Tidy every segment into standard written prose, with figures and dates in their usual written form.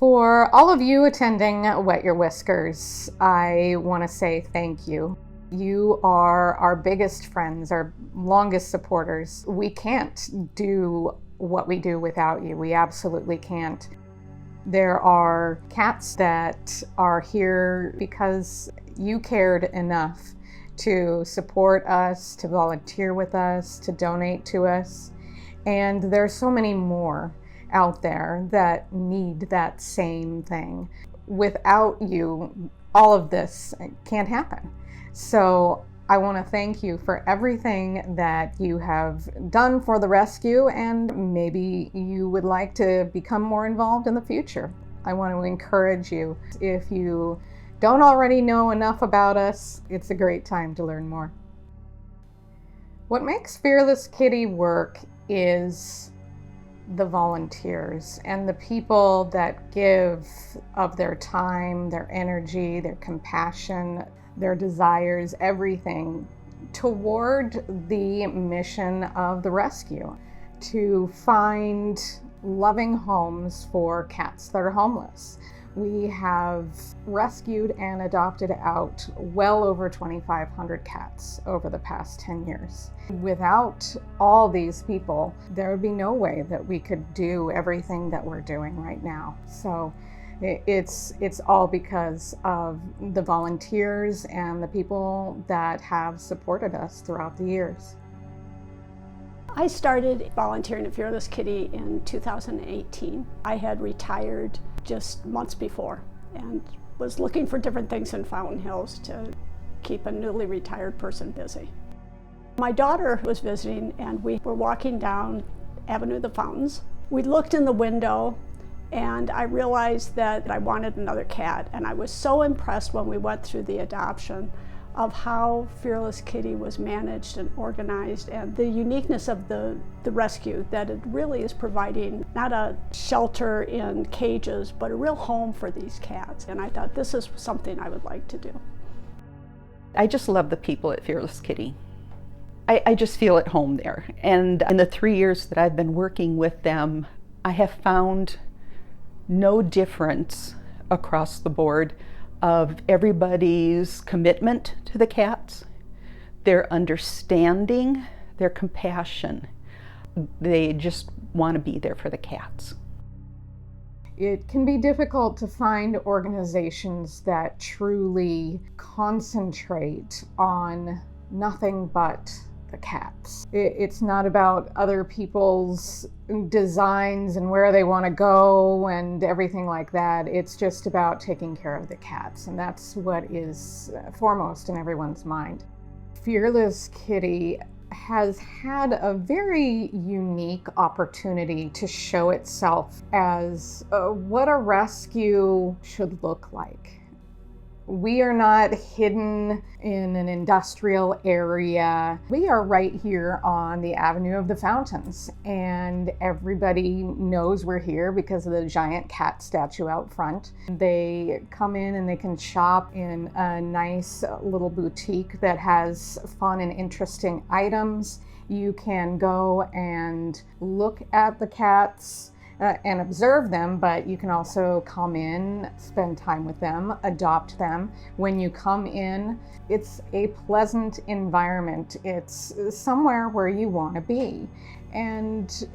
For all of you attending Wet Your Whiskers, I want to say thank you. You are our biggest friends, our longest supporters. We can't do what we do without you. We absolutely can't. There are cats that are here because you cared enough to support us, to volunteer with us, to donate to us. And there are so many more out there that need that same thing. Without you, all of this can't happen. So I want to thank you for everything that you have done for the rescue, and maybe you would like to become more involved in the future. I want to encourage you. If you don't already know enough about us, it's a great time to learn more. What makes Fearless Kitty work is the volunteers and the people that give of their time, their energy, their compassion, their desires, everything toward the mission of the rescue, to find loving homes for cats that are homeless. We have rescued and adopted out well over 2,500 cats over the past 10 years. Without all these people, there would be no way that we could do everything that we're doing right now. So it's all because of the volunteers and the people that have supported us throughout the years. I started volunteering at Fearless Kitty in 2018. I had retired just months before and was looking for different things in Fountain Hills to keep a newly retired person busy. My daughter was visiting and we were walking down Avenue of the Fountains. We looked in the window and I realized that I wanted another cat, and I was so impressed when we went through the adoption of how Fearless Kitty was managed and organized, and the uniqueness of the rescue, that it really is providing not a shelter in cages, but a real home for these cats. And I thought this is something I would like to do. I just love the people at Fearless Kitty. I just feel at home there. And in the 3 years that I've been working with them, I have found no difference across the board of everybody's commitment to the cats, their understanding, their compassion. They just want to be there for the cats. It can be difficult to find organizations that truly concentrate on nothing but the cats. It's not about other people's designs and where they want to go and everything like that. It's just about taking care of the cats, and that's what is foremost in everyone's mind. Fearless Kitty has had a very unique opportunity to show itself as what a rescue should look like. We are not hidden in an industrial area. We are right here on the Avenue of the Fountains, and everybody knows we're here because of the giant cat statue out front. They come in and they can shop in a nice little boutique that has fun and interesting items. You can go and look at the cats and observe them, but you can also come in, spend time with them, adopt them. When you come in, it's a pleasant environment. It's somewhere where you want to be. And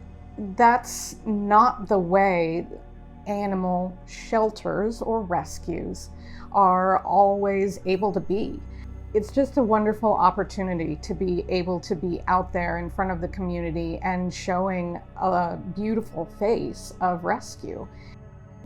that's not the way animal shelters or rescues are always able to be. It's just a wonderful opportunity to be able to be out there in front of the community and showing a beautiful face of rescue.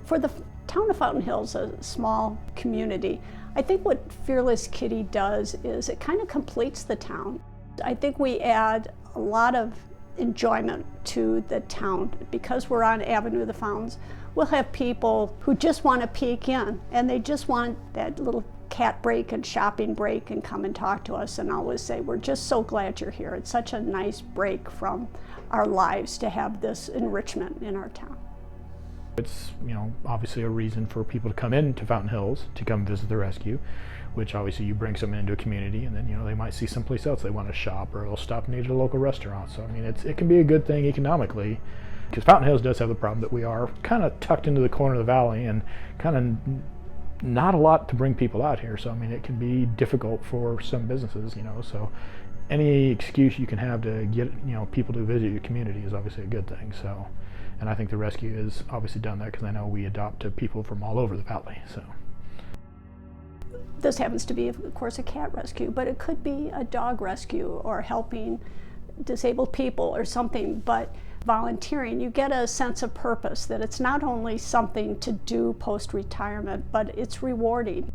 For the town of Fountain Hills, a small community, I think what Fearless Kitty does is it kind of completes the town. I think we add a lot of enjoyment to the town. Because we're on Avenue of the Fountains, we'll have people who just want to peek in, and they just want that little cat break and shopping break and come and talk to us, and always say, we're just so glad you're here. It's such a nice break from our lives to have this enrichment in our town. It's, obviously a reason for people to come into Fountain Hills to come visit the rescue, which obviously you bring someone into a community, and then they might see someplace else they want to shop, or they'll stop and eat at a local restaurant. So it can be a good thing economically Because Fountain Hills does have the problem that we are kind of tucked into the corner of the valley and kind of not a lot to bring people out here. So, I mean, it can be difficult for some businesses, so any excuse you can have to get, people to visit your community is obviously a good thing. So, and I think the rescue has obviously done that, because I know we adopt people from all over the valley, so. This happens to be, of course, a cat rescue, but it could be a dog rescue or helping disabled people or something. But volunteering, you get a sense of purpose, that it's not only something to do post-retirement, but it's rewarding.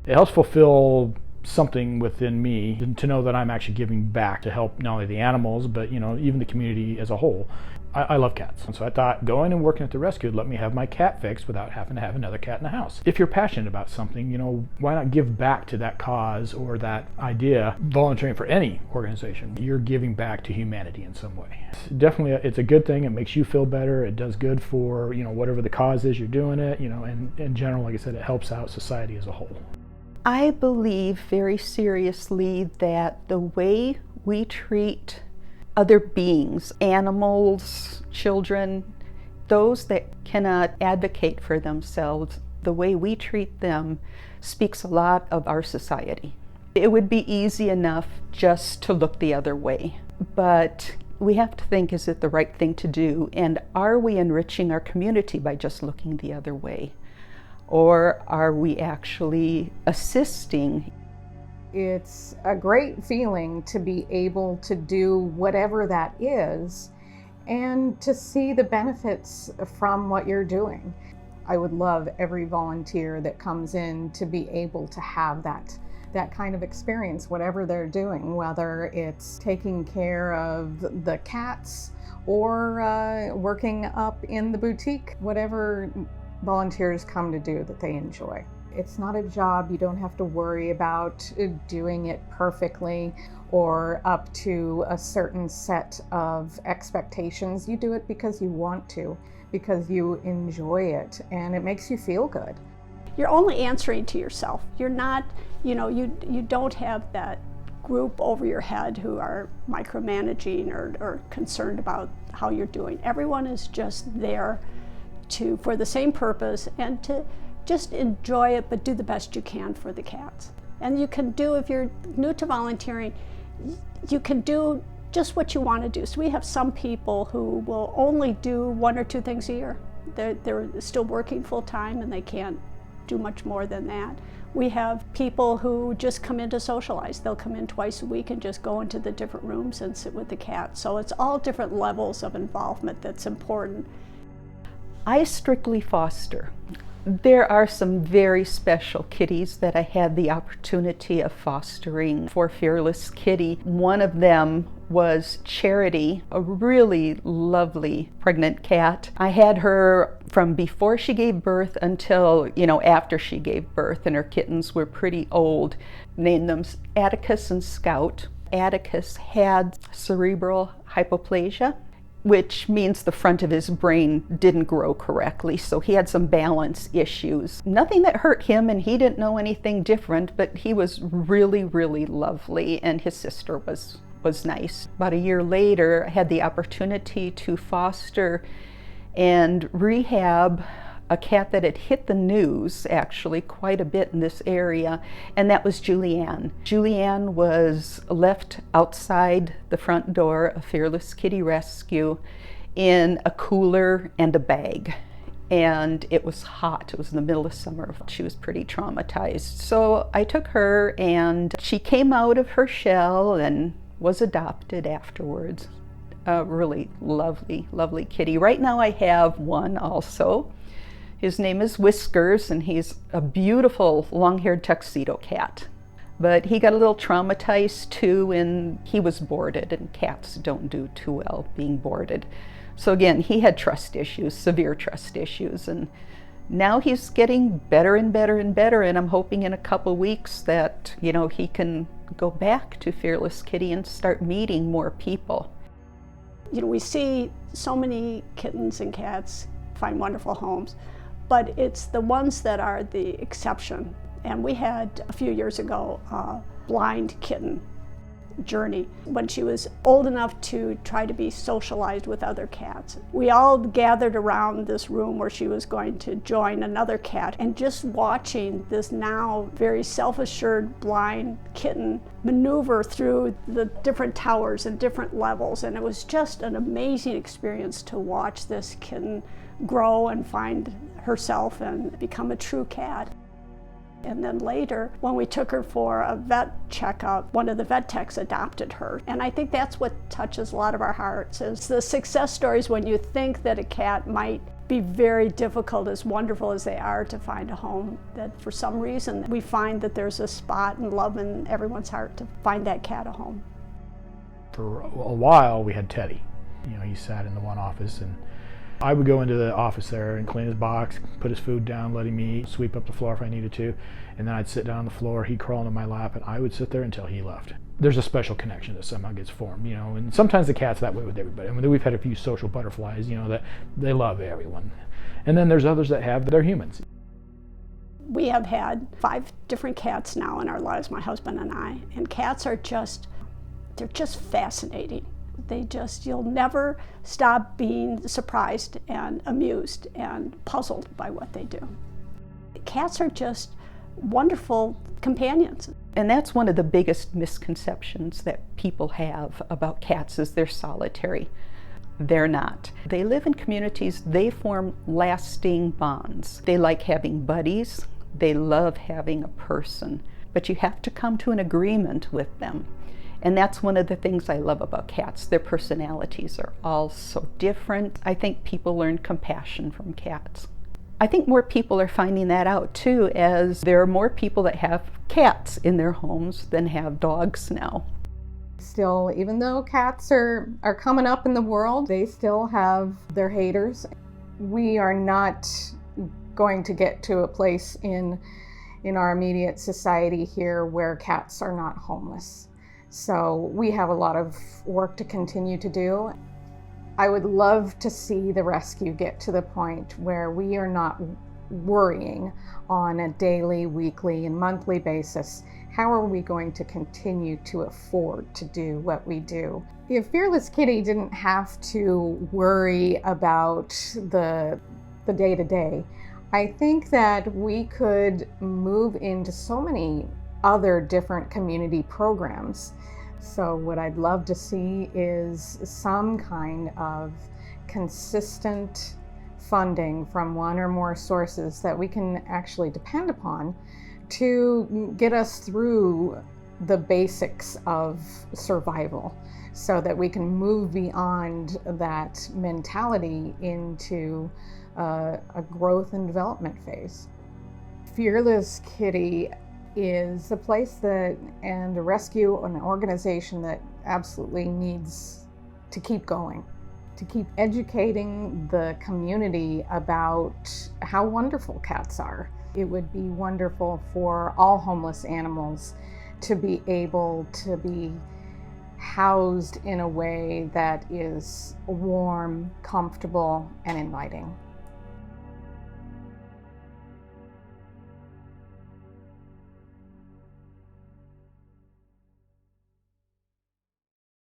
It helps fulfill something within me to know that I'm actually giving back to help not only the animals, but even the community as a whole. I love cats, and so I thought going and working at the rescue would let me have my cat fixed without having to have another cat in the house. If you're passionate about something, why not give back to that cause or that idea? Volunteering for any organization, you're giving back to humanity in some way. Definitely, it's a good thing. It makes you feel better. It does good for whatever the cause is you're doing it. And in general, like I said, it helps out society as a whole. I believe very seriously that the way we treat other beings, animals, children, those that cannot advocate for themselves, the way we treat them speaks a lot of our society. It would be easy enough just to look the other way, but we have to think, is it the right thing to do? And are we enriching our community by just looking the other way? Or are we actually assisting? It's a great feeling to be able to do whatever that is and to see the benefits from what you're doing. I would love every volunteer that comes in to be able to have that kind of experience, whatever they're doing, whether it's taking care of the cats or working up in the boutique, whatever volunteers come to do that they enjoy. It's not a job. You don't have to worry about doing it perfectly or up to a certain set of expectations. You do it because you want to, because you enjoy it, and it makes you feel good. You're only answering to yourself. You're not, you don't have that group over your head who are micromanaging or concerned about how you're doing. Everyone is just there for the same purpose and to just enjoy it, but do the best you can for the cats. And you can do, if you're new to volunteering, you can do just what you want to do. So we have some people who will only do 1 or 2 things a year. They're still working full time and they can't do much more than that. We have people who just come in to socialize. They'll come in twice a week and just go into the different rooms and sit with the cats. So it's all different levels of involvement that's important. I strictly foster. There are some very special kitties that I had the opportunity of fostering for Fearless Kitty. One of them was Charity, a really lovely pregnant cat. I had her from before she gave birth until, after she gave birth, and her kittens were pretty old. Named them Atticus and Scout. Atticus had cerebral hypoplasia, which means the front of his brain didn't grow correctly, so he had some balance issues. Nothing that hurt him, and he didn't know anything different, but he was really, really lovely, and his sister was nice. About a year later, I had the opportunity to foster and rehab a cat that had hit the news actually quite a bit in this area, and that was Julianne. Julianne was left outside the front door of Fearless Kitty Rescue in a cooler and a bag. And it was hot. It was in the middle of summer. She was pretty traumatized. So I took her, and she came out of her shell and was adopted afterwards. A really lovely, lovely kitty. Right now I have one also. His name is Whiskers, and he's a beautiful long-haired tuxedo cat. But he got a little traumatized too, and he was boarded, and cats don't do too well being boarded. So again, he had trust issues, severe trust issues, and now he's getting better and better and better, and I'm hoping in a couple weeks that, he can go back to Fearless Kitty and start meeting more people. We see so many kittens and cats find wonderful homes, but it's the ones that are the exception. And we had a few years ago a blind kitten. journey when she was old enough to try to be socialized with other cats. We all gathered around this room where she was going to join another cat, and just watching this now very self-assured blind kitten maneuver through the different towers and different levels, and it was just an amazing experience to watch this kitten grow and find herself and become a true cat. And then later, when we took her for a vet checkup, one of the vet techs adopted her. And I think that's what touches a lot of our hearts, is the success stories when you think that a cat might be very difficult, as wonderful as they are to find a home, that for some reason we find that there's a spot and love in everyone's heart to find that cat a home. For a while, we had Teddy. He sat in the one office, and I would go into the office there and clean his box, put his food down, let him eat, sweep up the floor if I needed to, and then I'd sit down on the floor, he'd crawl into my lap, and I would sit there until he left. There's a special connection that somehow gets formed, and sometimes the cat's that way with everybody. We've had a few social butterflies, that they love everyone. And then there's others that they're humans. We have had 5 different cats now in our lives, my husband and I, and cats are they're just fascinating. You'll never stop being surprised and amused and puzzled by what they do. Cats are just wonderful companions. And that's one of the biggest misconceptions that people have about cats, is they're solitary. They're not. They live in communities, they form lasting bonds. They like having buddies, they love having a person, but you have to come to an agreement with them. And that's one of the things I love about cats. Their personalities are all so different. I think people learn compassion from cats. I think more people are finding that out too, as there are more people that have cats in their homes than have dogs now. Still, even though cats are coming up in the world, they still have their haters. We are not going to get to a place in our immediate society here where cats are not homeless. So we have a lot of work to continue to do. I would love to see the rescue get to the point where we are not worrying on a daily, weekly, and monthly basis, how are we going to continue to afford to do what we do? If Fearless Kitty didn't have to worry about the day-to-day, I think that we could move into so many other different community programs. So what I'd love to see is some kind of consistent funding from one or more sources that we can actually depend upon to get us through the basics of survival, so that we can move beyond that mentality into a growth and development phase. Fearless Kitty is a place and a rescue, an organization that absolutely needs to keep going, to keep educating the community about how wonderful cats are. It would be wonderful for all homeless animals to be able to be housed in a way that is warm, comfortable, and inviting.